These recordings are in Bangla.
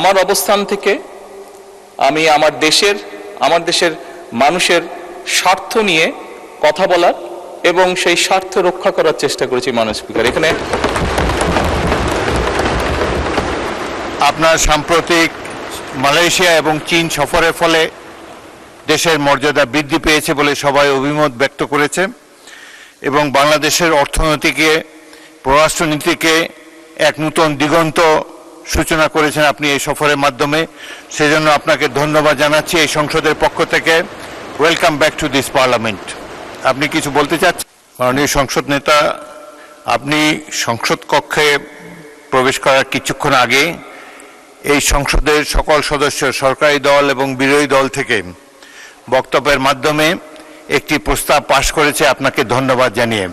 আমার অবস্থান থেকে আমি আমার দেশের মানুষের স্বার্থ নিয়ে কথা বলার এবং সেই স্বার্থ রক্ষা করার চেষ্টা করেছি মাননীয় স্পিকার। এখানে আপনার সাম্প্রতিক মালয়েশিয়া এবং চীন সফরের ফলে দেশের মর্যাদা বৃদ্ধি পেয়েছে বলে সবাই অভিমত ব্যক্ত করেছে এবং বাংলাদেশের অর্থনীতিকে, পররাষ্ট্রনীতিকে এক নতুন দিগন্ত সূচনা করেছেন আপনি এই সফরের মাধ্যমে। সেজন্য আপনাকে ধন্যবাদ জানাচ্ছি এই সংসদের পক্ষ থেকে। Welcome back to this parliament. আপনি কিছু বলতে চাচ্ছেন? মাননীয় সংসদ নেতা, আপনি সংসদ কক্ষে প্রবেশ করার কিছুক্ষণ আগে এই সংসদের সকল সদস্য, সরকারি দল এবং বিরোধী দল থেকে বক্তব্যের মাধ্যমে একটি প্রস্তাব পাশ করেছে, আপনাকে ধন্যবাদ জানিয়ে।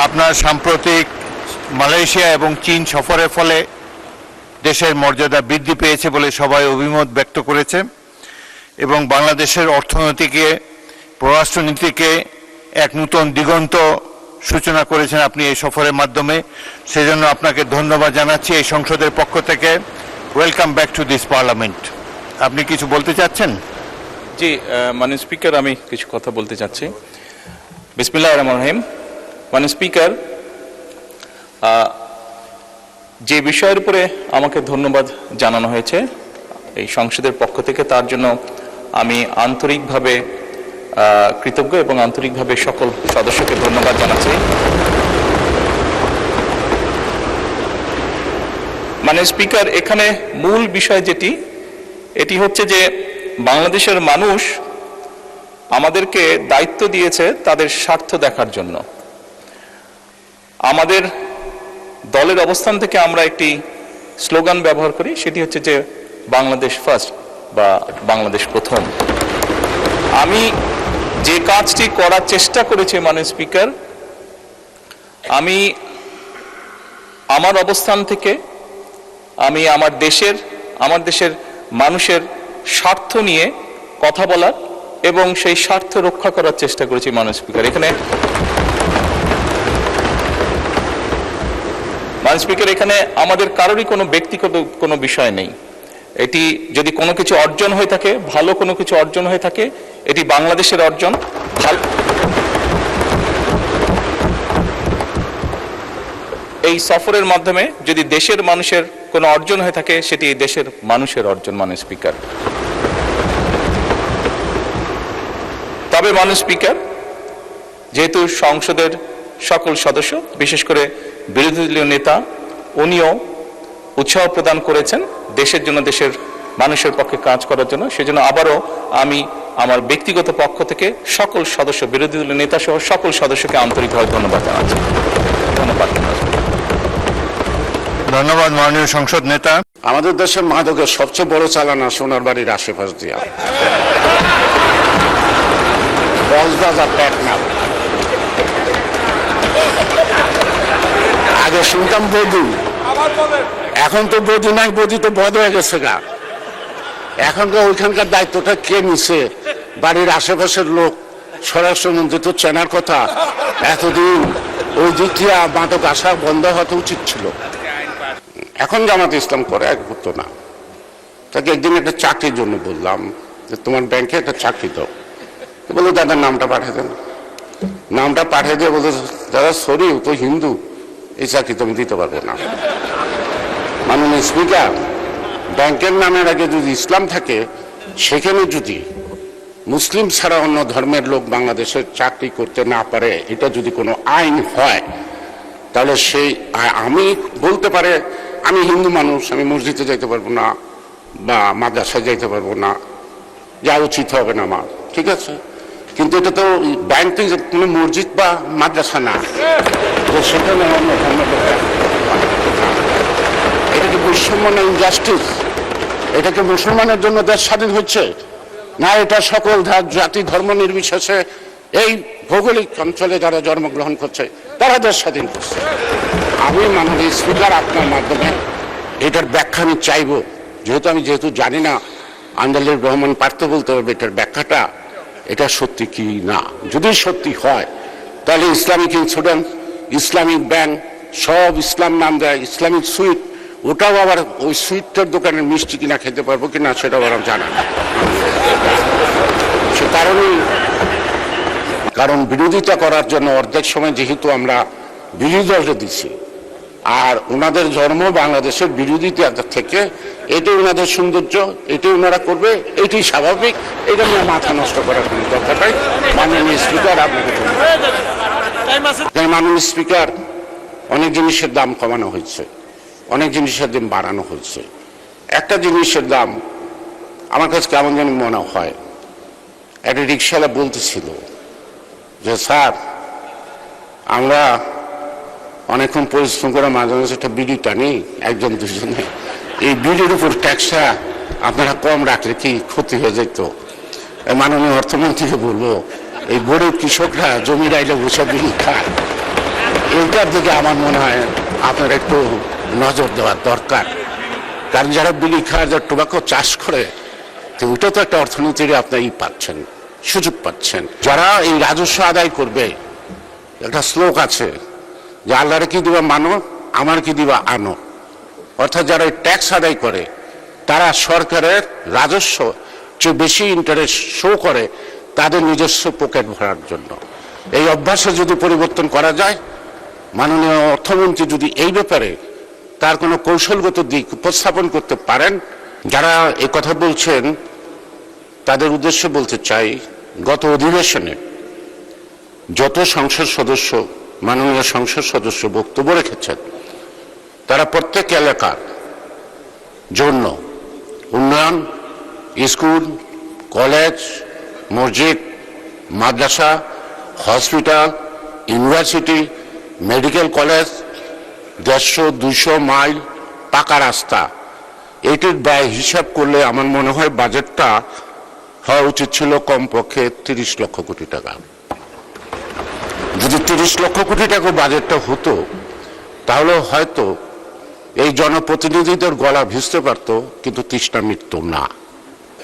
আপনার সাম্প্রতিক মালয়েশিয়া এবং চীন সফরের ফলে দেশের মর্যাদা বৃদ্ধি পেয়েছে বলে সবাই অভিমত ব্যক্ত করেছে এবং বাংলাদেশের অর্থনীতিকে, পররাষ্ট্রনীতিকে এক নতুন দিগন্ত সূচনা করেছেন আপনি এই সফরের মাধ্যমে। সেজন্য আপনাকে ধন্যবাদ জানাচ্ছি এই সংসদের পক্ষ থেকে। Welcome back to this parliament. আপনি কিছু বলতে চাচ্ছেন? জি মাননীয় স্পিকার, আমি কিছু কথা বলতে চাচ্ছি। বিসমিল্লাহির রহমানির রহিম। মাননীয় স্পিকার, যে বিষয়ের উপরে আমাকে ধন্যবাদ জানানো হয়েছে এই সংসদের পক্ষ থেকে, তার জন্য আমি আন্তরিকভাবে কৃতজ্ঞ এবং আন্তরিকভাবে সকল সদস্যকে ধন্যবাদ জানাচ্ছি। মাননীয় স্পিকার, এখানে মূল বিষয় এটি হচ্ছে যে বাংলাদেশের মানুষ আমাদেরকে দায়িত্ব দিয়েছে তাদের স্বার্থ দেখার জন্য। আমাদের দলের অবস্থান থেকে আমরা একটি স্লোগান ব্যবহার করি, সেটি হচ্ছে যে বাংলাদেশ ফার্স্ট বা বাংলাদেশ প্রথম। আমি যে কাজটি করার চেষ্টা করেছি মাননীয় স্পিকার, আমি আমার অবস্থান থেকে আমি আমার দেশের মানুষের স্বার্থ নিয়ে কথা বলার এবং সেই স্বার্থ রক্ষা করার চেষ্টা করেছি মাননীয় স্পিকার। এখানে মাননীয় স্পিকার, এখানে আমাদের কারোরই কোনো ব্যক্তিগত কোনো বিষয় নেই। এটি যদি কোনো কিছু অর্জন হয়ে থাকে, ভালো কোনো কিছু অর্জন হয়ে থাকে, এটি বাংলাদেশের অর্জন। এই সফরের মাধ্যমে যদি দেশের মানুষের কোনো অর্জন হয়ে থাকে, সেটি দেশের মানুষের অর্জন মাননীয় স্পিকার। তবে মাননীয় স্পিকার, যেহেতু সংসদের সকল সদস্য, বিশেষ করে বিরোধী দলীয় নেতা, উনিও উৎসাহ প্রদান করেছেন দেশের জন্য, দেশের মানুষের পক্ষে কাজ করার জন্য, সেজন্য আবারও আমি আমার ব্যক্তিগত পক্ষ থেকে সকল সদস্য, বিরোধী দলীয় নেতা সহ সকল সদস্যকে আন্তরিকভাবে ধন্যবাদ জানাচ্ছি। ধন্যবাদ। ধন্যবাদ মাননীয় সংসদ নেতা। আমাদের দেশের মাদকের সবচেয়ে বড় চালানা সোনার বাড়ির আশেপাশ দিয়া কক্সবাজার টেকনাফ। আগে শুনতাম বধু, এখন তো বধু নাই, বধু তো বধ হয়ে গেছে গা। এখনকার ওইখানকার দায়িত্বটা কে নিছে? বাড়ির আশেপাশের লোক। স্বরাষ্ট্রমন্ত্রী তো চেনার কথা। এতদিন ওই দিক দিয়ে মাদক আসা বন্ধ হওয়া উচিত ছিল। এখন জামাত ইসলাম করে, এক হতো না। তাকে একদিন একটা চাকরির জন্য বললাম যে তোমার ব্যাংকে একটা চাকরি দাও। বলে দাদার নামটা পাঠিয়ে দেন। নামটা পাঠিয়ে দিয়ে বলতে, দাদা সরি, ও তো হিন্দু, এই চাকরি তুমি দিতে পারবে না। মাননীয় স্পিকার, ব্যাংকের নামের আগে যদি ইসলাম থাকে, সেখানে যদি মুসলিম ছাড়া অন্য ধর্মের লোক বাংলাদেশের চাকরি করতে না পারে, এটা যদি কোনো আইন হয়, তাহলে সেই আমি বলতে পারে আমি হিন্দু মানুষ, আমি মসজিদে যাইতে পারবো না বা মাদ্রাসায় যাইতে পারবো না, যা উচিত হবে না আমার, ঠিক আছে। কিন্তু এটা তো ব্যাংক তো কোনো মসজিদ বা মাদ্রাসা না, সেখানে অন্য ধর্মের লোক। এটা কি বৈষম্য না ইনজাস্টিস? এটা কি মুসলমানের জন্য দেশ স্বাধীন হচ্ছে না? এটা সকল জাতি ধর্ম নির্বিশেষে এই ভৌগোলিক অঞ্চলে যারা জন্মগ্রহণ করছে তারা দেশ স্বাধীন করছে। আমি মাননীয় স্পিকার, আপনার মাধ্যমে এটার ব্যাখ্যা আমি চাইব, যেহেতু জানি না। আন্দালির রহমান পারতে বলতে হবে এটার ব্যাখ্যাটা, এটা সত্যি কি না। যদি সত্যি হয়, তাহলে ইসলামিক ইন্স্যুরেন্স, ইসলামিক ব্যাংক সব ইসলাম নাম দেয়, ইসলামিক সুইট, ওটাও আবার ওই সুইটটার দোকানের মিষ্টি কিনা খেতে পারবো কিনা সেটাও আবার জানা না। সে কারণেই, কারণ বিরোধিতা করার জন্য অর্ধেক সময় যেহেতু আমরা বিরোধী দলকে দিচ্ছি, আর ওনাদের জন্ম বাংলাদেশের বিরোধিতা থেকে, এটাই ওনাদের সৌন্দর্য, এটাই ওনারা করবে, এটাই স্বাভাবিক, এটা নিয়ে মাথা নষ্ট করার কোনো দরকার নাই। মাননীয় স্পিকার, আপনাকে মাননীয় স্পিকার, অনেক জিনিসের দাম কমানো হয়েছে, অনেক জিনিসের দাম বাড়ানো হয়েছে। একটা জিনিসের দাম আমার কাছে কেমন যেন মনে হয়, একটা রিক্সাওয়ালা বলতেছিল যে স্যার, আমরা অনেকক্ষণ পরিশ্রম করে মাঝে মাঝে একটা বিড়ি টানি একজন দুজনে, এই বিড়ির উপর ট্যাক্সটা আপনারা কম রাখলে কি ক্ষতি হয়ে যেত? মাননীয় অর্থমন্ত্রীকে বলবো, এই গরিব কৃষকরা জমি রাইলে বসে বিড়ি খায়, এইটার দিকে আমার মনে হয় আপনার একটু নজর দেওয়ার দরকার। কারণ যারা বিড়ি খায়, যারা টোবাকো চাষ করে, তো ওইটা তো একটা অর্থনীতির আপনার পাচ্ছেন, সুযোগ পাচ্ছেন। যারা এই রাজস্ব আদায় করবে, একটা শ্লোক আছে যে আল্লাহরে কি দিবা মানো, আমার কি দিবা আনো। অর্থাৎ যারা এই ট্যাক্স আদায় করে, তারা সরকারের রাজস্ব যে বেশি ইন্টারেস্ট শো করে তাদের নিজস্ব পকেট ভরার জন্য। এই অভ্যাসে যদি পরিবর্তন করা যায়, মাননীয় অর্থমন্ত্রী যদি এই ব্যাপারে তার কোনো কৌশলগত দিক উপস্থাপন করতে পারেন, যারা এই কথা বলছেন তাদের উদ্দেশ্যে বলতে চাই, গত অধিবেশনে যত সংসদ সদস্য, মাননীয় সংসদ সদস্য বক্তব্য রেখেছেন, তারা প্রত্যেক এলাকার জন্য উন্নয়ন, স্কুল, কলেজ, মসজিদ, মাদ্রাসা, hospital, university, medical college, 150-200 mile পাকা রাস্তা, এটির ব্যয় হিসাব করলে আমার মনে হয় বাজেটটা হওয়া উচিত ছিল কমপক্ষে 30 লক্ষ কোটি টাকা। যদি 30 লক্ষ কোটি টাকা বাজেটটা হতো, তাহলে হয়তো এই জনপ্রতিনিধিদের গলা ভিজতে পারতো, কিন্তু তৃষ্ণা মিটতো না।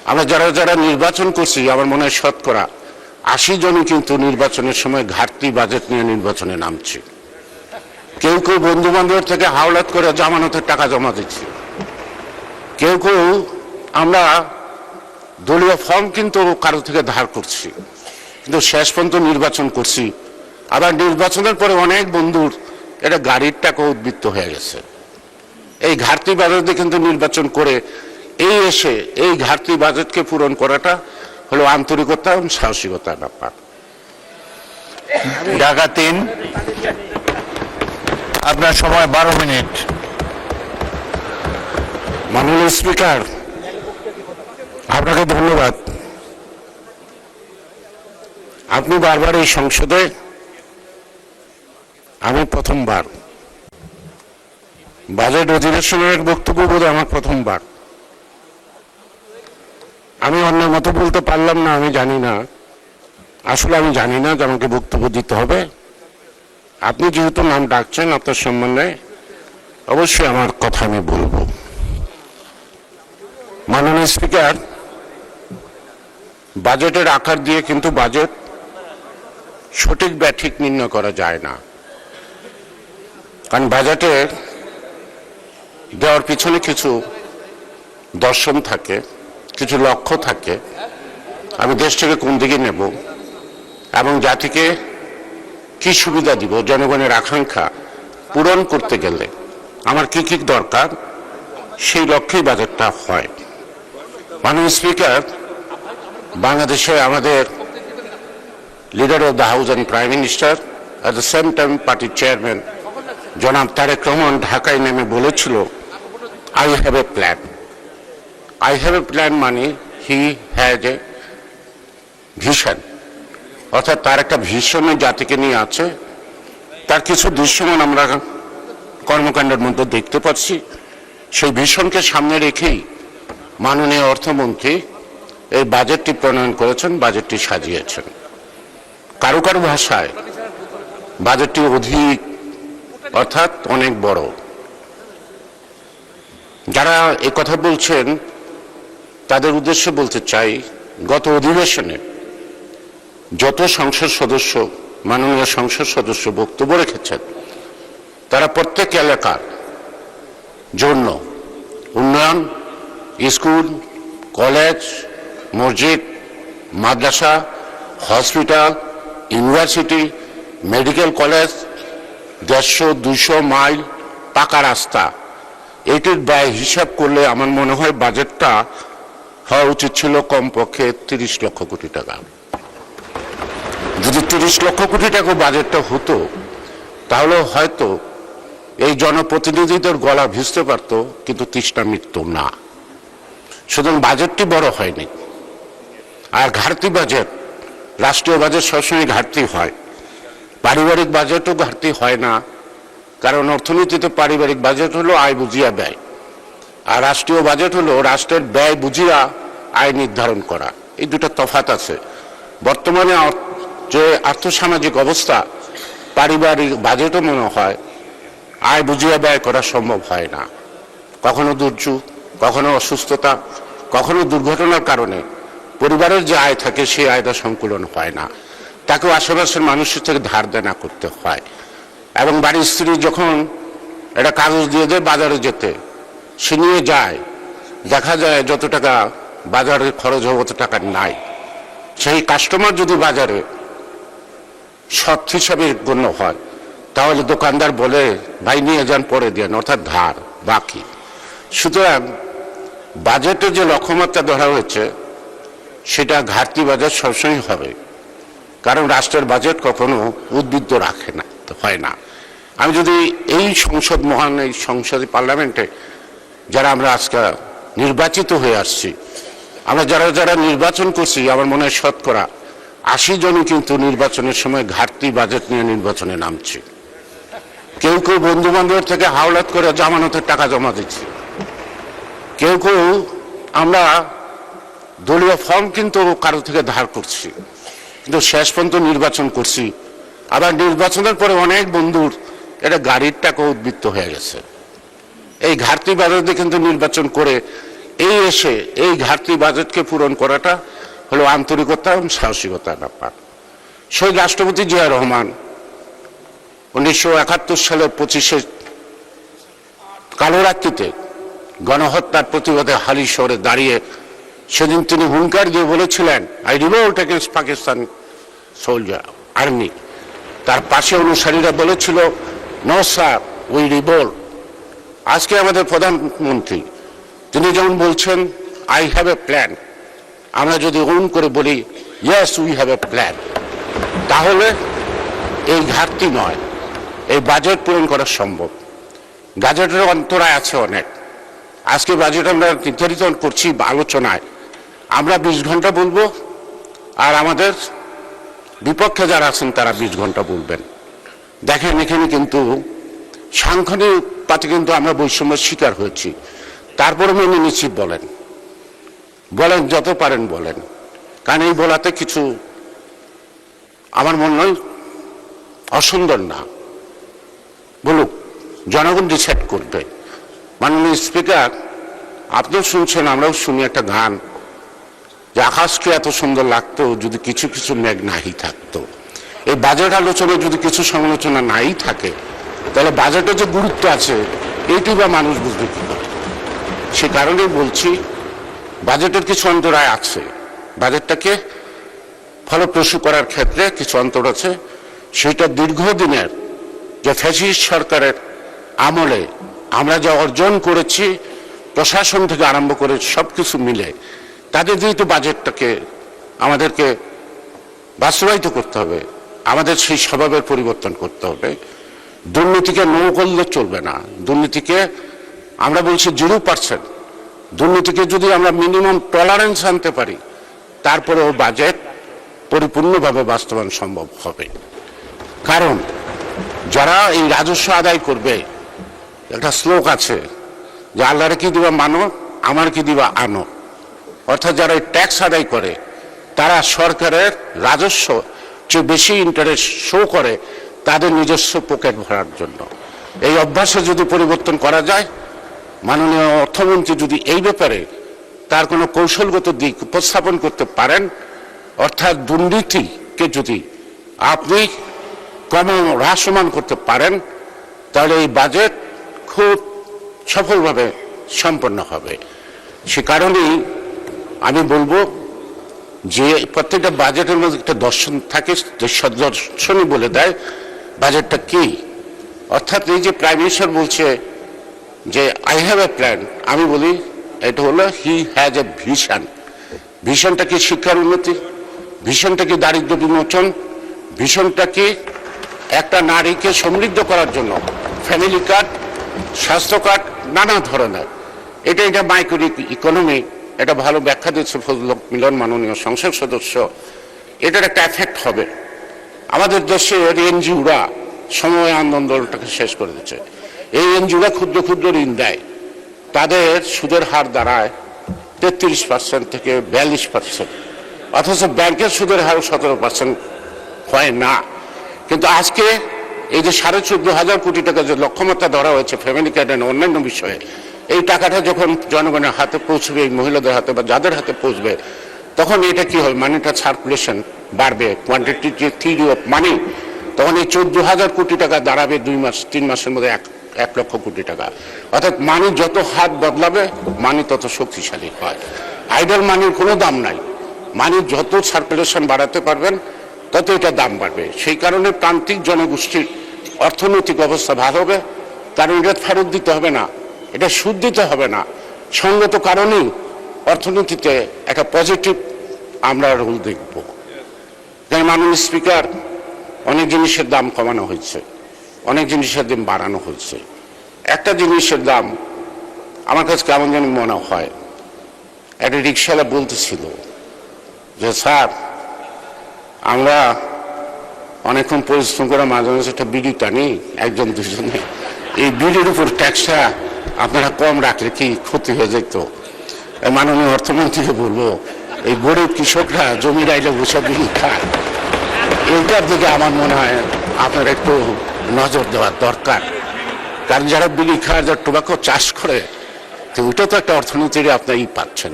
আমরা যারা যারা নির্বাচন করছি, আমার মনে হয় 80% জনই কিন্তু নির্বাচনের সময় ঘাটতি বাজেট নিয়ে নির্বাচনে নামছে। কেউ কেউ বন্ধু বান্ধবের থেকে হাওলাত করে জামানতের টাকা জমা দিচ্ছি, কেউ কেউ আমরা দলীয় ফর্ম কিন্তু কারো থেকে ধার করছি, কিন্তু শেষ পর্যন্ত নির্বাচন করছি। আবার নির্বাচনের পরে অনেক বন্ধুর এটা গাড়ির টাকা উদ্বৃত্ত হয়ে গেছে। এই ঘাটতি বাজেটে কিন্তু নির্বাচন করে এই এসে এই ঘাটতি বাজেটকে পূরণ করাটা হলো আন্তরিকতা এবং সাহসিকতার ব্যাপার। ঢাকা 3, আপনার সময় 12 মিনিট। মাননীয় স্পিকার, আপনাকে ধন্যবাদ। আপনি বারবার এই সংসদে, আমি প্রথমবার বাজেট অধিবেশনের বক্তব্য বোধ আমার প্রথমবার। আমি অন্যের মতো বলতে পারলাম না, আমি জানি না, আসলে আমি জানি না যে আমাকে বক্তব্য দিতে হবে। আপনি যেহেতু নাম ডাকছেন, আপনার সম্মানে অবশ্যই আমার কথা আমি বলবো। মাননীয় স্পিকার, বাজেটের আকার দিয়ে কিন্তু বাজেট সঠিক ব্যাঠিক নির্ণয় করা যায় না। কারণ বাজেটের দেওয়ার পিছনে কিছু দর্শন থাকে, কিছু লক্ষ্য থাকে। আমি দেশটাকে কোন দিকে নেব এবং জাতিকে কি সুবিধা দিব, জনগণের আকাঙ্ক্ষা পূরণ করতে গেলে আমার কি কি দরকার, সেই লক্ষ্যেই বাজেটটা হয়। মাননীয় স্পিকার, বাংলাদেশে আমাদের leader of the house and prime minister at the same time পার্টির চেয়ারম্যান জনাব তারেক রহমান ঢাকায় নেমে বলেছিল, I have a plan. I have a plan মানে হি হ্যাজ এ ভিশন, অর্থাৎ তার একটা ভিশনে জাতিকে নিয়ে আছে। তার কিছু দৃশ্যমান আমরা কর্মকাণ্ডের মধ্যে দেখতে পাচ্ছি। সেই ভিশনকে সামনে রেখেই মাননীয় অর্থমন্ত্রী এই বাজেটটি প্রণয়ন করেছেন, বাজেটটি সাজিয়েছেন। কারো কারো ভাষায় বাজেটটি অধিক, অর্থাৎ অনেক বড়। যারা এ কথা বলছেন তাদের উদ্দেশ্যে বলতে চাই, গত অধিবেশনে যত সংসদ সদস্য, মাননীয় সংসদ সদস্য বক্তব্য রেখেছেন, তারা প্রত্যেক এলাকার জন্য উন্নয়ন, স্কুল, কলেজ, মসজিদ, মাদ্রাসা, hospital, university, medical college, 150-200 mile পাকা রাস্তা, এটির ব্যয় হিসাব করলে আমার মনে হয় বাজেটটা হওয়া উচিত ছিল কমপক্ষে 30 লক্ষ কোটি টাকা। যদি 30 লক্ষ কোটি টাকা বাজেটটা হতো তাহলে হয়তো এই জনপ্রতিনিধিদের গলা ভিজতে পারত, কিন্তু তৃষ্ণা মৃত্যু না। সুতরাং বাজেটটি বড় হয়নি। আর ঘাটতি বাজেট, রাষ্ট্রীয় বাজেট সবসময় ঘাটতি হয়, পারিবারিক বাজেটও ঘাটতি হয় না, কারণ অর্থনীতিতে পারিবারিক বাজেট হলো আয় বুঝিয়া ব্যয়, আর রাষ্ট্রীয় বাজেট হলো রাষ্ট্রের ব্যয় বুঝিয়া আয় নির্ধারণ করা। এই দুটো তফাৎ আছে। বর্তমানে যে আর্থসামাজিক অবস্থা, পারিবারিক বাজেটও মনে হয় আয় বুঝিয়া ব্যয় করা সম্ভব হয় না। কখনো দুর্যোগ, কখনো অসুস্থতা, কখনো দুর্ঘটনার কারণে পরিবারের যে আয় থাকে সেই আয়টা সংকুলন হয় না, তাকেও আশেপাশের মানুষের থেকে ধার দেনা করতে হয়। এবং বাড়ির স্ত্রী যখন একটা কাগজ দিয়ে দেয় বাজারে যেতে, সে নিয়ে যায়, দেখা যায় যত টাকা বাজারে খরচ হবে অত টাকা নাই। সেই কাস্টমার যদি বাজারে সৎ হিসাবে গণ্য হয়, তাহলে দোকানদার বলে ভাই নিয়ে যান, পরে দেন, অর্থাৎ ধার বাকি। সুতরাং বাজেটে যে লক্ষ্যমাত্রা ধরা হয়েছে সেটা ঘাটতি বাজেট সবসময় হবে, কারণ রাষ্ট্রের বাজেট কখনো উদ্বৃত্ত রাখে না, হয় না। আমি যদি এই সংসদ, মহান এই সংসদে, পার্লামেন্টে যারা আমরা আজকে নির্বাচিত হয়ে আসছি, আমরা যারা যারা নির্বাচন করছি, আমার মনে হয় 80% জনই কিন্তু নির্বাচনের সময় ঘাটতি বাজেট নিয়ে নির্বাচনে নামছে। কেউ কেউ বন্ধু বান্ধবের থেকে হাওলাত করে জামানতের টাকা জমা দিচ্ছি, কেউ কেউ আমরা দলীয় ফর্ম কিন্তু কারো থেকে ধার করছি, কিন্তু শেষ পর্যন্ত নির্বাচন করছি। আবার নির্বাচনের পরে অনেক বন্ধুর এটা গাড়ির টাকা উদ্বৃত্ত হয়ে গেছে। এই ঘাটতি বাজেটে কিন্তু নির্বাচন করে এসে এই ঘাটতি বাজেটকে পূরণ করাটা হলো আন্তরিকতা এবং সাহসিকতার ব্যাপার। শহীদ রাষ্ট্রপতি জিয়া রহমান 1971 সালের 25শে কালোরাত্রিতে গণহত্যার প্রতিবাদে হালি শহরে দাঁড়িয়ে সেদিন তিনি হুঙ্কার দিয়ে বলেছিলেন, I revolt against Pakistan soldier army. তার পাশে অনুসারীরা বলেছিল, নো স্যার, উই রিভোল্ট। আজকে আমাদের প্রধানমন্ত্রী তিনি যেমন বলছেন, আই হ্যাভ এ প্ল্যান, আমরা যদি ওন করে বলি yes we have a plan, তাহলে এই ঘাটতি নয়, এই বাজেট পূরণ করা সম্ভব। বাজেটের অন্তরায় আছে অনেক। আজকে বাজেট আমরা নির্ধারিত করছি আলোচনায়, আমরা 20 ঘন্টা বলবো, আর আমাদের বিপক্ষে যারা আছেন তারা 20 ঘন্টা বলবেন। দেখেন এখানে কিন্তু সাংখ্যিক পাতে কিন্তু আমরা বৈষম্যের শিকার হয়েছি, তারপরে মেনে নিচ্ছি। বলেন যত পারেন বলেন, কারণ এই বলাতে কিছু আমার মনে হয় অসুন্দর না। বলুক, জনগণ ডিসাইড করবে। মাননীয় স্পিকার, আপনিও শুনছেন, আমরাও শুনি একটা গান যে আকাশকে এত সুন্দর লাগতো যদি কিছু কিছু মেঘ নাই থাকতো। এই বাজেট আলোচনায় যদি কিছু সমালোচনা নাই থাকে, তাহলে বাজেটের যে গুরুত্ব আছে এইটি বা মানুষ বুঝবে কি করে? সে কারণেই বলছি, বাজেটের কিছু অন্তরায় আছে। বাজেটটাকে ফলপ্রসূ করার ক্ষেত্রে কিছু অন্তর আছে। সেটা দীর্ঘদিনের যে ফ্যাসিস্ট সরকারের আমলে আমরা যা অর্জন করেছি, প্রশাসন থেকে আরম্ভ করে সবকিছু মিলে, তাদের যেহেতু বাজেটটাকে আমাদেরকে বাস্তবায়িত করতে হবে, আমাদের সেই স্বভাবের পরিবর্তন করতে হবে। দুর্নীতিকে নো করলে চলবে না। দুর্নীতিকে আমরা বলছি 0%। দুর্নীতিকে যদি আমরা মিনিমাম টলারেন্স আনতে পারি, তারপরেও বাজেট পরিপূর্ণভাবে বাস্তবায়ন সম্ভব হবে। কারণ যারা এই রাজস্ব আদায় করবে, একটা শ্লোক আছে যে আল্লাহরে কি দিবা মানো, আমার কি দিবা আনো। অর্থাৎ যারা এই ট্যাক্স আদায় করে তারা সরকারের রাজস্ব যে বেশি ইন্টারেস্ট শো করে তাদের নিজস্ব পকেট ভরার জন্য। এই অভ্যাসে যদি পরিবর্তন করা যায়, মাননীয় অর্থমন্ত্রী যদি এই ব্যাপারে তার কোনো কৌশলগত দিক উপস্থাপন করতে পারেন, অর্থাৎ দুর্নীতিকে যদি আপনি হ্রাসমান করতে পারেন, তাহলে এই বাজেট খুব সফলভাবে সম্পন্ন হবে। সে কারণেই আমি বলবো যে প্রত্যেকটা বাজেটের মধ্যে একটা দর্শন থাকে, যে দর্শনই বলে দেয় বাজেটটা কি। অর্থাৎ এই যে প্রাইম মিনিস্টার বলছে যে আই হ্যাভ এ প্ল্যান, আমি বলি এটা হলো হি হ্যাজ এ ভিশন। ভিশনটা কি শিক্ষার উন্নতি, ভিশনটা কি দারিদ্র্য বিমোচন, ভিশনটা কি একটা নারীকে সমৃদ্ধ করার জন্য ফ্যামিলি কার্ড, স্বাস্থ্য কার্ড, নানা ধরনের। এটা মাইক্রো ইকোনমি, এটা ভালো ব্যাখ্যা দিচ্ছে ফজলুল হক মিলন মাননীয় সংসদ সদস্য। এটার একটা এফেক্ট হবে। আমাদের দেশের এনজিওরা সময় আন্দোলনটাকে শেষ করে দিচ্ছে। এই এনজিওরা ক্ষুদ্র ক্ষুদ্র ঋণ দেয়, তাদের সুদের হার দাঁড়ায় 33% থেকে 42%, অথচ ব্যাংকের সুদের হার 17% হয় না। কিন্তু আজকে এই যে 14,500 কোটি টাকা যে লক্ষ্যমাত্রা ধরা হয়েছে ফ্যামিলি কার্ডের অন্যান্য বিষয়ে, এই টাকাটা যখন জনগণের হাতে পৌঁছবে, এই মহিলাদের হাতে বা যাদের হাতে পৌঁছবে, তখন এটা কি হবে, মানিটা সার্কুলেশন বাড়বে, কোয়ান্টিটি থিওরি অফ মানি, তখন এই 14,000 কোটি টাকা দাঁড়াবে 2-3 মাসের মধ্যে 1 লক্ষ কোটি টাকা। অর্থাৎ মানি যত হাত বদলাবে, মানি তত শক্তিশালী হয়। আইডল মানির কোনো দাম নাই, মানি যত সার্কুলেশন বাড়াতে পারবেন তত এটা দাম বাড়বে। সেই কারণে প্রান্তিক জনগোষ্ঠীর অর্থনৈতিক অবস্থা ভালো হবে, কারণ এটা ফেরত দিতে হবে না, এটা সুদ দিতে হবে না। সঙ্গত কারণেই অর্থনীতিতে একটা পজিটিভ আমরা রোল দেখব। মাননীয় স্পিকার, অনেক জিনিসের দাম কমানো হয়েছে, অনেক জিনিসের দাম বাড়ানো হয়েছে। একটা জিনিসের দাম আমার কাছে কেমন যেন মনে হয়, একটা রিক্সাওয়ালা বলতেছিল যে স্যার, আমরা অনেকক্ষণ পরিশ্রম করে মাঝে মাঝে একটা বিড়ি টানি, একজন দুজনে, এই বিড়ির উপর ট্যাক্সটা আপনারা কম রাখলে কি ক্ষতি হয়ে যেত? মাননীয় অর্থমন্ত্রীকে বলবো, এই গরিব কৃষকরা জমি রাইলে বসে বিড়ি খায়, এইটার দিকে আমার মনে হয় আপনার একটু নজর দেওয়ার দরকার। কারণ যারা বিড়ি খায়, যারা টোবাকো চাষ করে, তো ওইটা তো একটা অর্থনীতির আপনার পাচ্ছেন,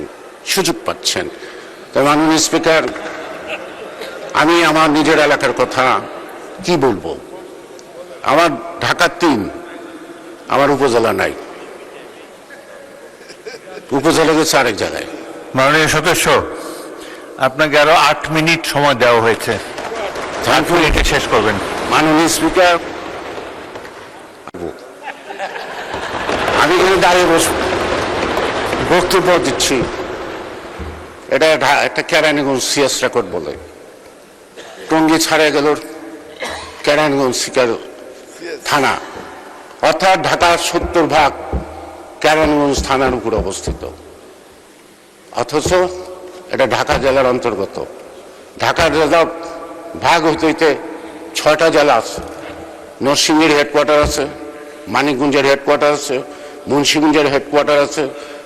সুযোগ পাচ্ছেন। তো মাননীয় স্পিকার, আমি আমার নিজের এলাকার কথা কি বলবো। আমার ঢাকা 3, আমার উপজেলা নাই, উপজেলা গেছে আরেক জায়গায়। মাননীয় সদস্য, আপনাকে আরো 8 মিনিট সময় দেওয়া হয়েছে, এটা শেষ করবেন। মাননীয় স্পিকার, আমি এখানে দাঁড়িয়ে বক্তব্য দিচ্ছি। এটা একটা কেরানীগঞ্জ সিএস রেকর্ড বলে, টঙ্গী ছাড়া গেল কেরানীগঞ্জ থানা, অর্থাৎ ঢাকার 70% কেরানীগঞ্জ থানার উপর অবস্থিত। অথচ এটা ঢাকা জেলার অন্তর্গত। ঢাকা জেলা ভাগ হইতে হইতে 6টা জেলা আছে। নরসিংদীর হেডকোয়ার্টার আছে, মানিকগঞ্জের হেডকোয়ার্টার আছে, মুন্সিগঞ্জের হেডকোয়ার্টার আছে,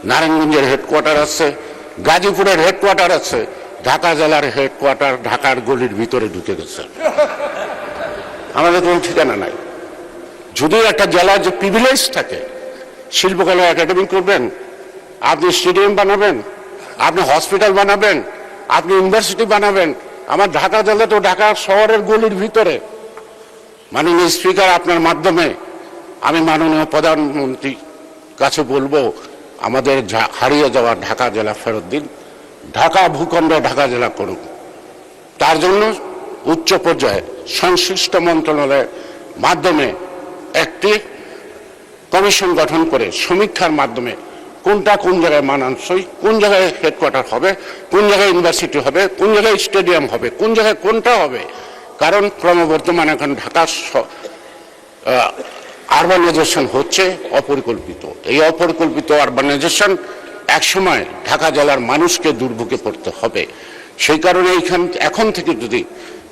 নারায়ণগঞ্জের হেডকোয়ার্টার আছে, গাজীপুরের হেডকোয়ার্টার আছে। ঢাকা জেলার হেডকোয়ার্টার ঢাকার গলির ভিতরে ঢুকে গেছে, আমাদের কোনো ঠিকানা নাই। যদিও একটা জেলার যে প্রিভিলেজ থাকে, শিল্পকলা একাডেমি করবেন, আপনি স্টেডিয়াম বানাবেন, আপনি হসপিটাল বানাবেন, আপনি ইউনিভার্সিটি বানাবেন, আমার ঢাকা জেলা তো ঢাকা শহরের গলির ভিতরে। মাননীয় স্পিকার, আপনার মাধ্যমে আমি মাননীয় প্রধানমন্ত্রীর কাছে বলবো, আমাদের হারিয়ে যাওয়া ঢাকা জেলা ফেরত দিন, ঢাকা ভূখণ্ডে ঢাকা জেলা করুন। তার জন্য উচ্চ পর্যায়ে সংশ্লিষ্ট মন্ত্রণালয়ের মাধ্যমে একটি কমিশন গঠন করে সমীক্ষার মাধ্যমে কোনটা কোন জায়গায় মানানসই, কোন জায়গায় হেডকোয়ার্টার হবে, কোন জায়গায় ইউনিভার্সিটি হবে, কোন জায়গায় স্টেডিয়াম হবে, কোন জায়গায় কোনটা হবে। কারণ ক্রমবর্ধমান এখন ঢাকার আরবানাইজেশন হচ্ছে অপরিকল্পিত। এই অপরিকল্পিত আরবানাইজেশন একসময় ঢাকা জেলার মানুষকে দুর্ভোগে পড়তে হবে। সেই কারণে এখন থেকে যদি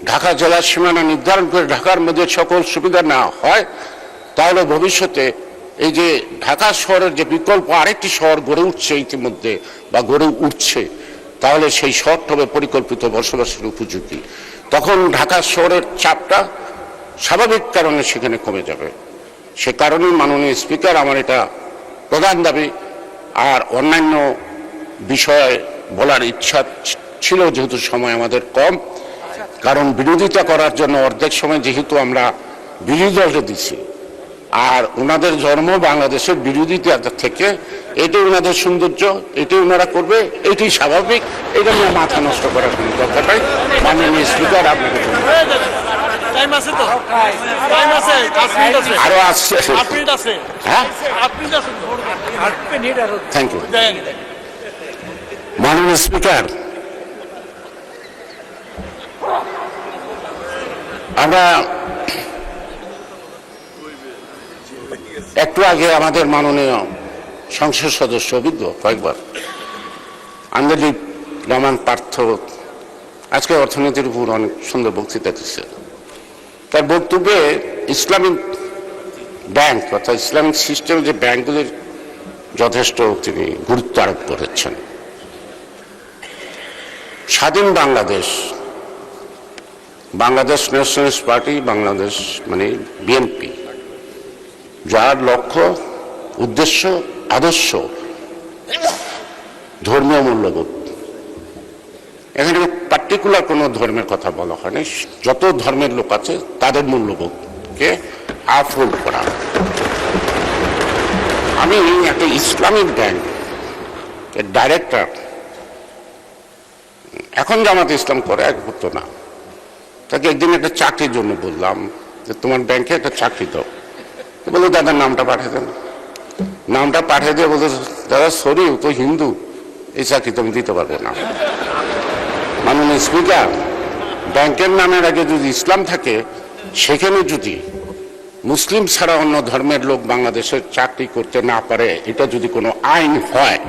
ঢাকা জেলার সীমানা নির্ধারণ করে ঢাকার মধ্যে সকল সুবিধা নেওয়া হয়, তাহলে ভবিষ্যতে এই যে ঢাকা শহরের যে বিকল্প আরেকটি শহর গড়ে উঠছে ইতিমধ্যে বা গড়ে উঠছে, তাহলে সেই শহরটা হবে পরিকল্পিত বসবাসের উপযোগী। তখন ঢাকা শহরের চাপটা স্বাভাবিক কারণে সেখানে কমে যাবে। সে কারণেই মাননীয় স্পিকার, আমার এটা প্রধান দাবি। আর অন্যান্য বিষয়ে বলার ইচ্ছা ছিল, যেহেতু সময় আমাদের কম, কারণ বিরোধিতা করার জন্য অর্ধেক সময় যেহেতু আমরা বিরোধী দলকে দিচ্ছি, আর ওনাদের জন্ম বাংলাদেশের বিরোধিতা থেকে, এটাই ওনাদের সৌন্দর্য, এটাই ওনারা করবে, এটাই স্বাভাবিক। এটা নিয়ে মাথা নষ্ট করার কোনো দরকার নাই। মাননীয় স্পিকার, আপনাকে টাইম আছে তো? টাইম আছে, 8 মিনিট আছে। আরো আসছে। 8 মিনিট আছে। হ্যাঁ, 8 মিনিট আছে। 8 মিনিট আর থ্যাংক ইউ। দেন। মাননীয় স্পিকার, আমরা একটু আগে আমাদের মাননীয় সংসদ সদস্য অভিজ্ঞ কয়েকবার আন্দোলিক রহমান পার্থ আজকে অর্থনীতির উপর অনেক সুন্দর বক্তৃতা দিচ্ছে। তার বক্তব্যে ইসলামিক ব্যাংক অর্থাৎ ইসলামিক সিস্টেম যে ব্যাংকগুলির যথেষ্ট তিনি গুরুত্ব আরোপ করেছেন। স্বাধীন বাংলাদেশ, বাংলাদেশ ন্যাশনালিস্ট পার্টি, বাংলাদেশ মানে বিএনপি, যার লক্ষ্য, উদ্দেশ্য, আদর্শ ধর্মীয় মূল্যবোধ। এখানে পার্টিকুলার কোনো ধর্মের কথা বলা হয়নি, যত ধর্মের লোক আছে তাদের মূল্যবোধকে আফোল্ড করা। আমি একটা ইসলামিক ব্যাংক এর ডাইরেক্টর, এখন জামাতে ইসলাম করে, এক হতো না, তাকে একদিন একটা চাকরির জন্য বললাম যে তোমার ব্যাংকে একটা চাকরি দাও। বললো দাদা নামটা পাঠিয়ে দেন। নামটা পাঠিয়ে দিয়ে বলতো দাদা সরি, ও তো হিন্দু, এই চাকরি তো আমি দিতে পারবো না। মাননীয় স্পিকার, ব্যাংকের নামের আগে যদি ইসলাম থাকে, সেখানে যদি মুসলিম ছাড়া অন্য ধর্মের লোক বাংলাদেশের চাকরি করতে না পারে, এটা যদি কোনো আইন হয়,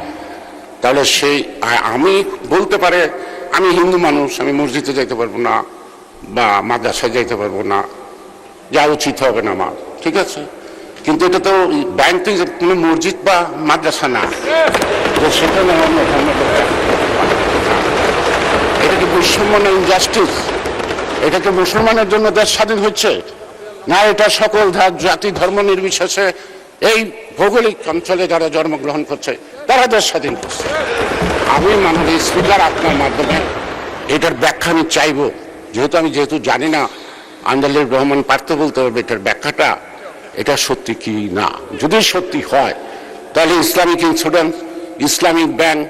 তাহলে সেই আমি বলতে পারে আমি হিন্দু মানুষ, আমি মসজিদে যাইতে পারবো না বা মাদ্রাসায় যাইতে পারবো না, যা উচিত হবে না আমার, ঠিক আছে। কিন্তু এটা তো ব্যাংক কোনো মসজিদ বা মাদ্রাসা না, তো সেখানে অন্য ধর্মের লোক। এটা কি বৈষম্য না ইনজাস্টিস? এটা কি মুসলমানের জন্য দেশ স্বাধীন হচ্ছে না? এটা সকল জাতি ধর্ম নির্বিশেষে এই ভৌগোলিক অঞ্চলে যারা জন্মগ্রহণ করছে তারা দেশ স্বাধীন করছে। আমি মাননীয় স্পিকার, আপনার মাধ্যমে এটার ব্যাখ্যা আমি চাইব, যেহেতু জানি না, আন্দোলিক রহমান পার্থ বলতে হবে এটার ব্যাখ্যাটা, এটা সত্যি কি না। যদি সত্যি হয় তাহলে ইসলামিক ইন্স্যুরেন্স, ইসলামিক ব্যাংক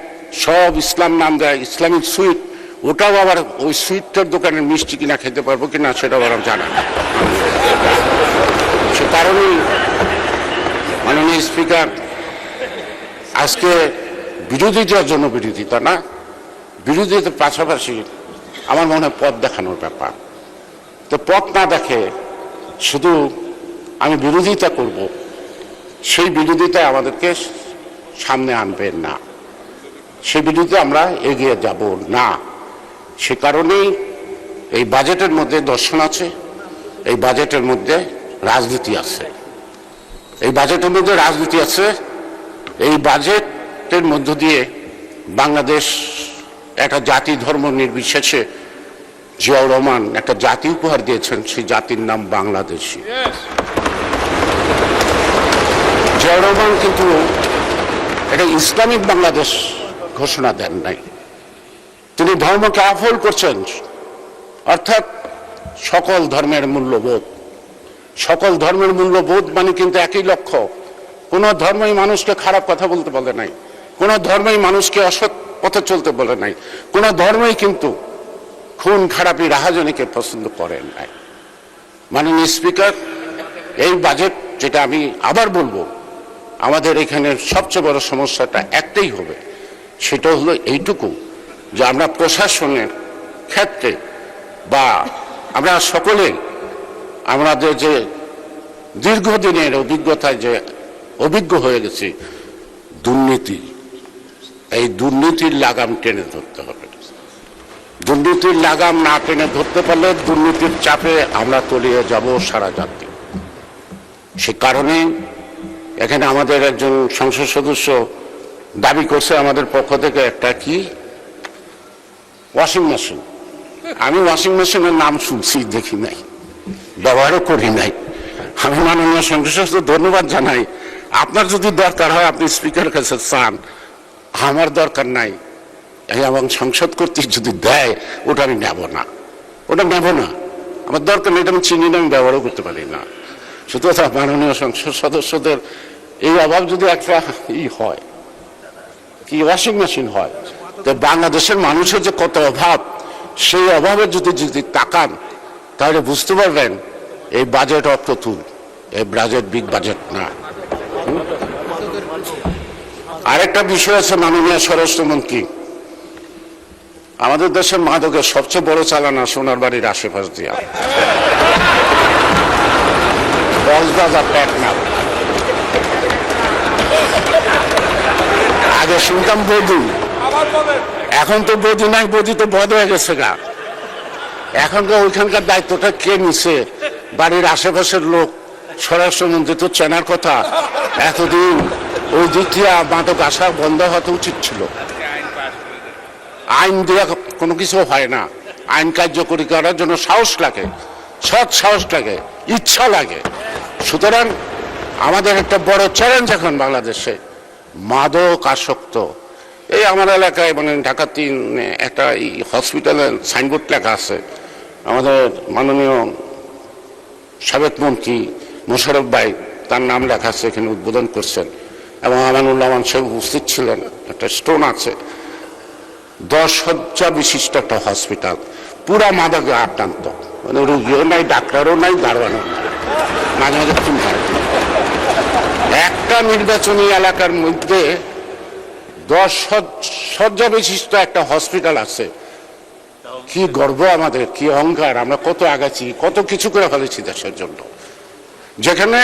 সব ইসলাম নাম দেয়, ইসলামিক সুইট, ওটাও আবার ওই সুইটটার দোকানের মিষ্টি কিনা খেতে পারবো কিনা সেটাও আবার জানা না। সে কারণেই মাননীয় স্পিকার, আজকে বিরোধিতার জন্য বিরোধিতা না, বিরোধিতার পাশাপাশি আমার মনে হয় পথ দেখানোর ব্যাপার। তো পথ না দেখে শুধু আমি বিরোধিতা করব, সেই বিরোধিতায় আমাদেরকে সামনে আনবেন না, সেই বিরোধিতা আমরা এগিয়ে যাব না। সে কারণেই এই বাজেটের মধ্যে দর্শন আছে, এই বাজেটের মধ্যে রাজনীতি আছে, এই বাজেটের মধ্যে রাজনীতি আছে। এই বাজেটের মধ্য দিয়ে বাংলাদেশ একটা জাতি ধর্ম নির্বিশেষে জিয়াউর রহমান একটা জাতি উপহার দিয়েছেন, সেই জাতির নাম বাংলাদেশী। জিয়াউর রহমান কিন্তু এটা ইসলামিক বাংলাদেশ ঘোষণা দেন নাই, তিনি ধর্মকে আফল করছেন, অর্থাৎ সকল ধর্মের মূল্যবোধ। সকল ধর্মের মূল্যবোধ মানে কিন্তু একই লক্ষ্য। কোনো ধর্মই মানুষকে খারাপ কথা বলতে বলে নাই, কোনো ধর্মই মানুষকে অসৎ পথে চলতে বলে নাই, কোনো ধর্মই কিন্তু খুন খারাপি রাহাজানিকে পছন্দ করেন নাই। মাননীয় স্পিকার, এই বাজেট, যেটা আমি আবার বলবো, আমাদের এখানে সবচেয়ে বড় সমস্যাটা একটাই হবে, সেটা হলো এইটুকু যে আমরা প্রশাসনের ক্ষেত্রে বা আমরা সকলে আমাদের যে দীর্ঘদিনের অভিজ্ঞতায় যে অভিজ্ঞ হয়ে গেছি, দুর্নীতি, এই দুর্নীতির লাগাম টেনে ধরতে হবে। দুর্নীতির লাগাম না টেনে ধরতে পারলে দুর্নীতির চাপে আমরা তলিয়ে যাব সারা জাতি। সে কারণে এখানে আমাদের একজন সংসদ সদস্য দাবি করছে আমাদের পক্ষ থেকে একটা কি ওয়াশিং মেশিন। আমি ওয়াশিং মেশিনের নাম শুনছি, দেখি নাই, ব্যবহারও করি নাই। আমি মাননীয় সংসদ সদস্য ধন্যবাদ জানাই। আপনার যদি দরকার হয় আপনি স্পিকারের কাছে চান, আমার দরকার নাই। এবং সংসদ কর্তৃক যদি দেয় ওটা আমি নেব না, ওটা নেব না, আমার দরকার নেই, এটা আমি চিনি না, আমি ব্যবহারও করতে পারি না। সুতরাং মাননীয় সংসদ সদস্যদের এই অভাব যদি একটা হয়, কি ওয়াশিং মেশিন হয়, তো বাংলাদেশের মানুষের যে কত অভাব, সেই অভাবে যদি তাকান তাহলে বুঝতে পারবেন এই বাজেট অপ্রতুল, এই বাজেট বিগ বাজেট না। আরেকটা বিষয় আছে মাননীয় স্বরাষ্ট্রমন্ত্রী, আমাদের দেশের মাদকের সবচেয়ে বড় চালানা সোনার বাড়ির আশেপাশ দিয়া কক্সবাজার পেটনা। আগে শুনতাম বধু, এখন তো বধু নাই, বধু তো বধ হয়ে গেছে গা। এখনকার ওইখানকার দায়িত্বটা কে নিছে? বাড়ির আশেপাশের লোক। স্বরাষ্ট্রমন্ত্রী তো চেনার কথা। এতদিন ওই দিক দিয়ে মাদক আসা বন্ধ হতে উচিত ছিল। আইন দিয়ে কোনো কিছু হয় না, আইন কার্যকরী করার জন্য সাহস লাগে, সৎ সাহস লাগে, ইচ্ছা লাগে। সুতরাং আমাদের একটা বড় চ্যালেঞ্জ এখন বাংলাদেশে মাদক আসক্ত। এই আমার এলাকায় মানে ঢাকা 3 একটা হসপিটালের সাইনবোর্ড লেখা আছে, আমাদের মাননীয় সাবেক মন্ত্রী মোশাররফ ভাই তার নাম লেখা আছে, এখানে উদ্বোধন করছেন এবং আমানুল্লাহ সাহেব উপস্থিত ছিলেন। একটা স্টোন আছে, 10 শয্যা বিশিষ্ট একটা হসপিটাল, পুরা মাদকে আক্রান্ত, মানে রুগীও নাই, ডাক্তারও নাই, দারোয়ানও নাই, মাঝে মাঝে খুন হয়। একটা নির্বাচনী এলাকার মধ্যে 10 শয্যা বিশিষ্ট একটা হসপিটাল আছে। কি গর্ব আমাদের, কি অহংকার, আমরা কত আগাছি, কত কিছু করে ফেলেছি দেশের জন্য। যেখানে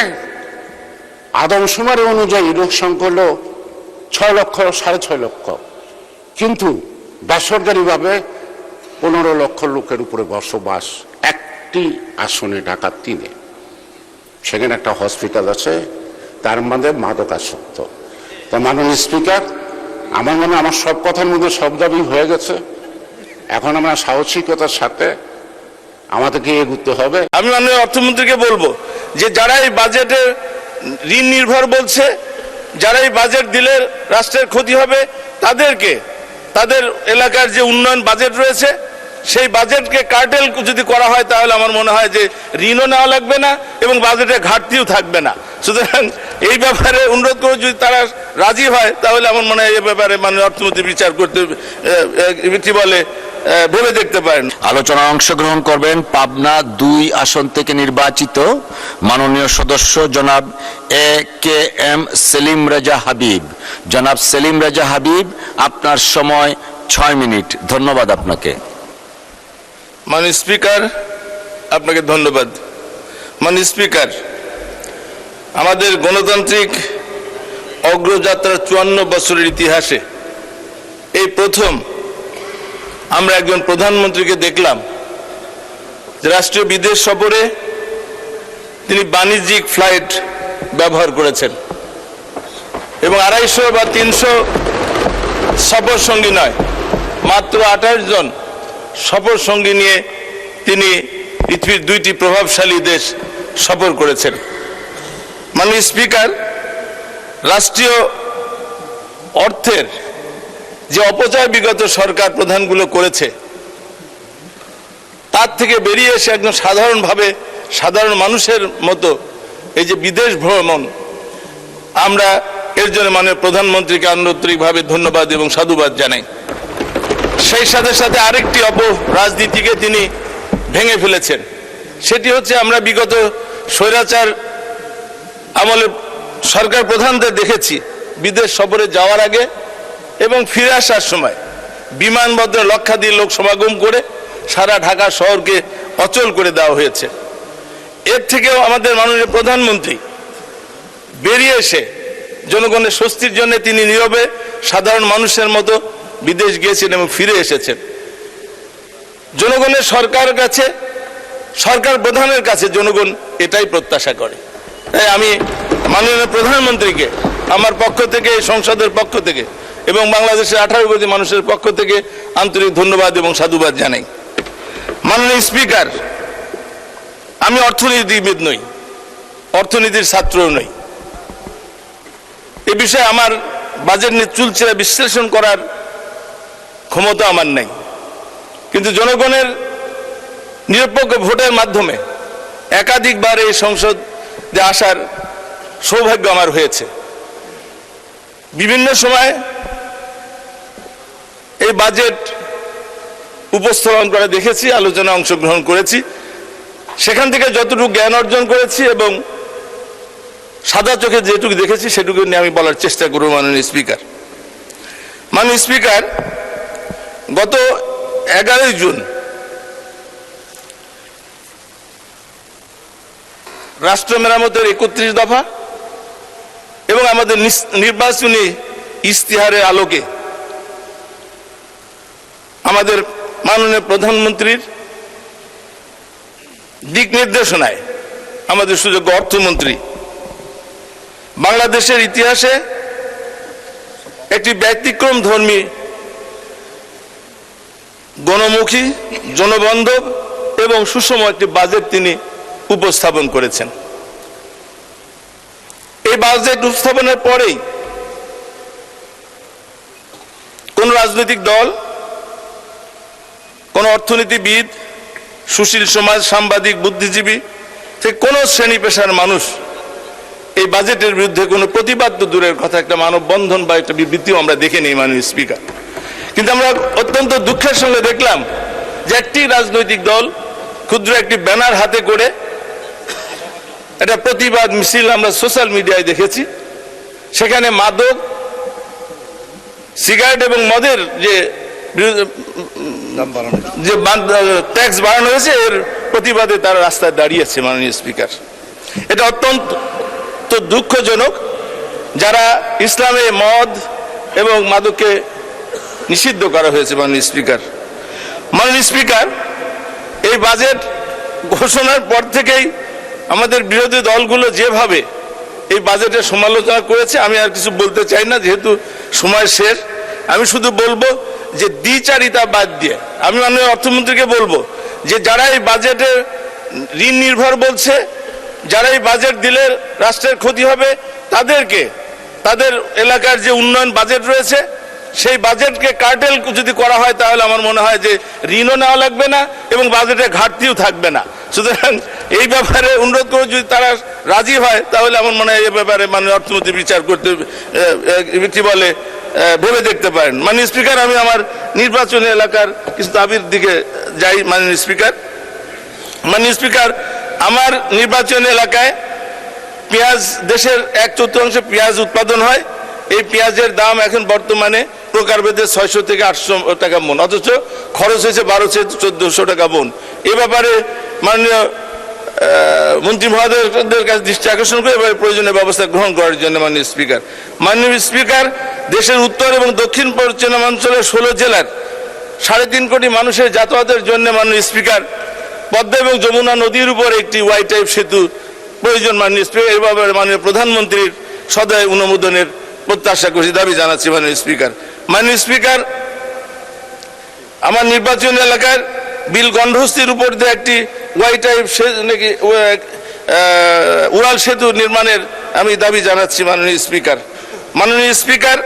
আদমশুমারি অনুযায়ী লোক সংখ্যা হলো 6 লক্ষ, 6.5 লক্ষ, কিন্তু বেসরকারিভাবে 15 লক্ষ লোকের উপরে বসবাস একটি আসনে, ঢাকা 3-এ। সেখানে একটা হসপিটাল আছে, তার মধ্যে মাদক আসক্ত। তো মাননীয় স্পিকার, আমার মনে হয় আমার সব কথার মধ্যে সব দাবি হয়ে গেছে। এখন আমরা সাহসিকতার সাথে আমাদেরকে এগোতে হবে। আমি মাননীয় অর্থমন্ত্রীকে বলবো যে যারা এই বাজেটে ঋণ নির্ভর বলছে, যারা এই বাজেট দিলে রাষ্ট্রের ক্ষতি হবে, তাদেরকে তাদের এলাকার যে উন্নয়ন বাজেট রয়েছে সেই বাজেটকে কার্টেল যদি করা হয় তাহলে আমার মনে হয় যে ঋণও নেওয়া লাগবে না এবং বাজেটে ঘাটতিও থাকবে না। সুতরাং এই ব্যাপারে অনুরোধ করে যদি তারা রাজি হয় তাহলে আমার মনে হয় এই ব্যাপারে মাননীয় অর্থমন্ত্রী বিচার করতে কি বলে ভেবে দেখতে পারেন। আলোচনায় অংশগ্রহণ করবেন পাবনা 2 আসন থেকে নির্বাচিত মাননীয় সদস্য জনাব AKM সেলিম রেজা হাবিব। জনাব সেলিম রেজা হাবিব, আপনার সময় 6 মিনিট। ধন্যবাদ আপনাকে। মাননীয় স্পিকার, আপনাকে ধন্যবাদ। মাননীয় স্পিকার, আমাদের গণতান্ত্রিক অগ্রযাত্রার 54 বছরের ইতিহাসে এই প্রথম আমরা একজন প্রধানমন্ত্রীকে দেখলাম যে রাষ্ট্রীয় বিদেশ সফরে তিনি বাণিজ্যিক ফ্লাইট ব্যবহার করেছেন এবং 250 বা 300 সফর সঙ্গী নয়, মাত্র 28 জন সফর সঙ্গী নিয়ে তিনি পৃথিবীর 2টি প্রভাবশালী দেশ সফর করেছেন। মাননীয় স্পিকার, রাষ্ট্রীয় অর্থের যে অপচয় বিগত সরকার প্রধানগুলো করেছে তার থেকে বেরিয়ে এসে একজন সাধারণ মানুষের মতো এই যে বিদেশ ভ্রমণ, আমরা এর জন্য মাননীয় প্রধানমন্ত্রীকে আন্তরিকভাবে ধন্যবাদ এবং সাধুবাদ জানাই। সেই সাথে সাথে আরেকটি রাজনীতিকে তিনি ভেঙে ফেলেছেন, সেটি হচ্ছে আমরা বিগত স্বৈরাচার আমলে সরকার প্রধানদের দেখেছি বিদেশ সফরে যাওয়ার আগে এবং ফিরে আসার সময় বিমানবন্দরে লক্ষাধিক লোক সমাগম করে সারা ঢাকা শহরকে অচল করে দেওয়া হয়েছে। এর থেকেও আমাদের মাননীয় প্রধানমন্ত্রী বেরিয়ে এসে জনগণের স্বস্তির জন্য তিনি নীরবে সাধারণ মানুষের মতো বিদেশ গিয়েছেন এবং ফিরে এসেছেন। জনগণের সরকার প্রধানের কাছে জনগণ এটাই প্রত্যাশা করে। তাই আমি মাননীয় প্রধানমন্ত্রীকে আমার পক্ষ থেকে, সংসদের পক্ষ থেকে এবং বাংলাদেশের 18 কোটি মানুষের পক্ষ থেকে আন্তরিক ধন্যবাদ এবং সাধুবাদ জানাই। মাননীয় স্পিকার, আমি অর্থনীতিবিদ নই, অর্থনীতির ছাত্রও নই। এ বিষয়ে আমার বাজেট নিয়ে চুলচেরা বিশ্লেষণ করার ক্ষমতা আমার নেই, কিন্তু জনগণের নিরপেক্ষ ভোটের মাধ্যমে একাধিকবার এই সংসদ যে আসার সৌভাগ্য আমার হয়েছে। বিভিন্ন সময় এই বাজেট উপস্থাপন করে দেখেছি, আলোচনায় অংশগ্রহণ করেছি, সেখান থেকে যতটুকু জ্ঞান অর্জন করেছি এবং সাদা চোখে যেটুকু দেখেছি সেটুকু নিয়ে আমি বলার চেষ্টা করব। মাননীয় স্পিকার, মাননীয় স্পিকার, গত 11 জুন রাষ্ট্র মেরামতের 31 দফা এবং আমাদের নির্বাচনী ইশতেহারের আলোকে আমাদের মাননীয় প্রধানমন্ত্রীর দিক নির্দেশনায় আমাদের সুযোগ্য অর্থমন্ত্রী বাংলাদেশের ইতিহাসে একটি ব্যতিক্রম ধর্মী, গণমুখী, জনবান্ধব এবং সুষম একটি বাজেট তিনি উপস্থাপন করেছেন। এই বাজেট উপস্থাপনের পরেই কোন রাজনৈতিক দল, কোন অর্থনীতিবিদ, সুশীল সমাজ, সাংবাদিক, বুদ্ধিজীবী থেকে কোন শ্রেণী পেশার মানুষ এই বাজেটের বিরুদ্ধে কোনো প্রতিবাদ তো দূরের কথা, একটা মানববন্ধন বা একটা বিবৃতিও আমরা দেখে নিই মাননীয় স্পিকার। কিন্তু আমরা অত্যন্ত দুঃখের সঙ্গে দেখলাম যে একটি রাজনৈতিক দল ক্ষুদ্র একটি ব্যানার হাতে করে একটা প্রতিবাদ মিছিল আমরা সোশ্যাল মিডিয়ায় দেখেছি, সেখানে মাদক, সিগারেট এবং মদের যে ট্যাক্স বাড়ানো হয়েছে এর প্রতিবাদে তারা রাস্তায় দাঁড়িয়েছে। মাননীয় স্পিকার, এটা অত্যন্ত দুঃখজনক। যারা ইসলামে মদ এবং মাদককে নিষিদ্ধ করা হয়েছে। মাননীয় স্পিকার, এই বাজেট ঘোষণার পর থেকেই আমাদের বিরোধী দলগুলো যেভাবে এই বাজেটের সমালোচনা করেছে, আমি আর কিছু বলতে চাই না, যেহেতু সময় শেষ। আমি শুধু বলবো যে দ্বিচারিতা বাদ দিয়ে আমি মাননীয় অর্থমন্ত্রীকে বলবো যে যারা এই বাজেটে ঋণ নির্ভর বলছে, যারা এই বাজেট দিলে রাষ্ট্রের ক্ষতি হবে, তাদেরকে তাদের এলাকার যে উন্নয়ন বাজেট রয়েছে সেই বাজেটকে কার্টেল যদি করা হয় তাহলে আমার মনে হয় যে ঋণও নেওয়া লাগবে না এবং বাজেটে ঘাটতিও থাকবে না। সুতরাং এই ব্যাপারে অনুরোধ করে যদি তারা রাজি হয় তাহলে আমার মনে হয় এই ব্যাপারে মাননীয় অর্থমন্ত্রী বিচার করতে কি বলে ভেবে দেখতে পারেন। মাননীয় স্পিকার, আমি আমার নির্বাচনী এলাকার কিছু দাবির দিকে যাই। মাননীয় স্পিকার, আমার নির্বাচনী এলাকায় পেঁয়াজ, দেশের 1/4 পেঁয়াজ উৎপাদন হয়। এই পেঁয়াজের দাম এখন বর্তমানে প্রকারভেদে 600 থেকে 800 টাকা মন, অথচ খরচ হয়েছে 1200-1400 টাকা মন। এ ব্যাপারে মাননীয় মন্ত্রী মহোদয়দের কাছে দৃষ্টি আকর্ষণ করে এবার প্রয়োজনীয় ব্যবস্থা গ্রহণ করার জন্য। মাননীয় স্পিকার, দেশের উত্তর এবং দক্ষিণ পশ্চিমাঞ্চলের 16 জেলার 3.5 কোটি মানুষের যাতায়াতের জন্য মাননীয় স্পিকার পদ্মা এবং যমুনা নদীর উপর একটি ওয়াই টাইপ সেতু প্রয়োজন। মাননীয় স্পিকার, এই ব্যাপারে মাননীয় প্রধানমন্ত্রীর সদয় অনুমোদনের প্রত্যাশা করছি, দাবি জানাচ্ছি। মাননীয় স্পিকার, আমার নির্বাচনী এলাকার বিল গন্ডহস্তির উপর দিয়ে একটি ওয়াই টাইপ নাকি উড়াল সেতু নির্মাণের আমি দাবি জানাচ্ছি। মাননীয় স্পিকার,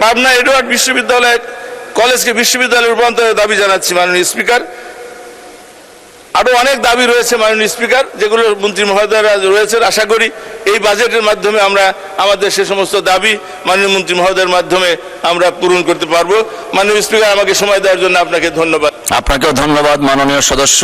পাবনা এডওয়ার্ড বিশ্ববিদ্যালয় কলেজকে বিশ্ববিদ্যালয়ে রূপান্তরের দাবি জানাচ্ছি। মাননীয় স্পিকার, আরো অনেক দাবি রয়েছে মাননীয় স্পিকার, যেগুলো মন্ত্রী মহোদয়রা রয়েছেন। আশা করি এই বাজেটের মাধ্যমে আমরা আমাদের সে সমস্ত দাবি মাননীয় মন্ত্রী মহোদয়ের মাধ্যমে আমরা পূরণ করতে পারবো। মাননীয় স্পিকার, আমাকে সময় দেওয়ার জন্য আপনাকে ধন্যবাদ। আপনাকেও ধন্যবাদ মাননীয় সদস্য।